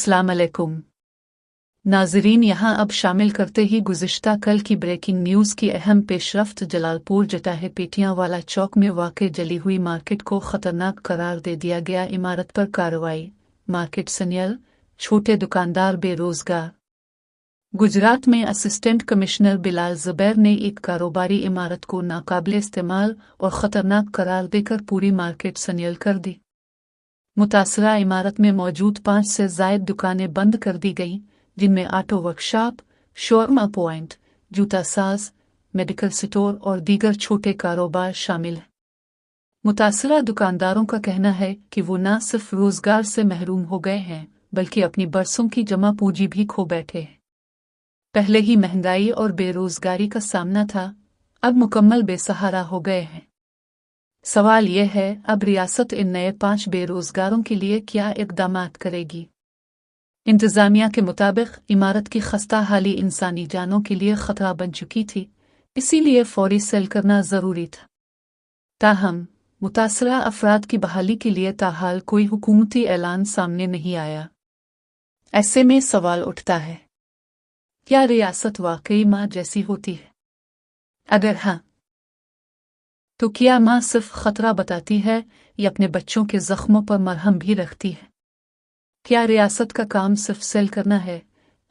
अस्सलाम अलैकुम नाज़रीन, यहाँ अब शामिल करते ही गुज़िश्ता कल की ब्रेकिंग न्यूज़ की अहम पेशरफ्त। जलालपुर जटाहे पेटियांवाला चौक में वाक़ जली हुई मार्केट को ख़तरनाक करार दे दिया गया। इमारत पर कार्रवाई, मार्केट सन्यल, छोटे दुकानदार बेरोज़गार। गुजरात में असिस्टेंट कमिश्नर बिलाल ज़ुबैर ने एक कारोबारी इमारत को नाकाबिल इस्तेमाल और ख़तरनाक करार देकर पूरी मार्केट सन्यल कर दी। मुतासरा इमारत में मौजूद 5 से ज़ायद दुकानें बंद कर दी गईं, जिनमें ऑटो वर्कशॉप, शॉर्मा पॉइंट, जूता साज, मेडिकल स्टोर और दीगर छोटे कारोबार शामिल हैं। मुतासरा दुकानदारों का कहना है कि वो न सिर्फ रोजगार से महरूम हो गए हैं, बल्कि अपनी बरसों की जमा पूंजी भी खो बैठे हैं। पहले ही महंगाई और बेरोजगारी का सामना था, अब मुकम्मल बेसहारा हो गए हैं। सवाल यह है, अब रियासत इन नए 5 बेरोजगारों के लिए क्या इक़दामात करेगी? इंतज़ामिया के मुताबिक इमारत की खस्ता हाली इंसानी जानों के लिए खतरा बन चुकी थी, इसीलिए फौरी सेल करना ज़रूरी था। ताहम मुतासरा अफराद की बहाली के लिए ताहाल कोई हुकूमती ऐलान सामने नहीं आया। ऐसे में सवाल उठता है, क्या रियासत वाकई माँ जैसी होती है? अगर हाँ, तो क्या माँ सिर्फ खतरा बताती है या अपने बच्चों के जख्मों पर मरहम भी रखती है? क्या रियासत का काम सिर्फ सेल करना है?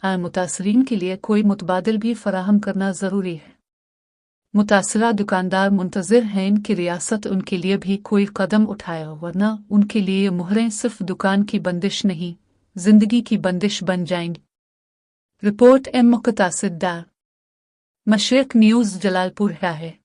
मुतासरीन के लिए कोई मुतबादिल भी फराहम करना ज़रूरी है। मुतासरा दुकानदार मुंतज़िर हैं कि रियासत उनके लिए भी कोई कदम उठाए, वरना उनके लिए मुहरें सिर्फ दुकान की बंदिश नहीं, जिंदगी की बंदिश बन जाएंगी। रिपोर्ट मुक़तासिद डार, मशरिक़ न्यूज़, जलालपुर है।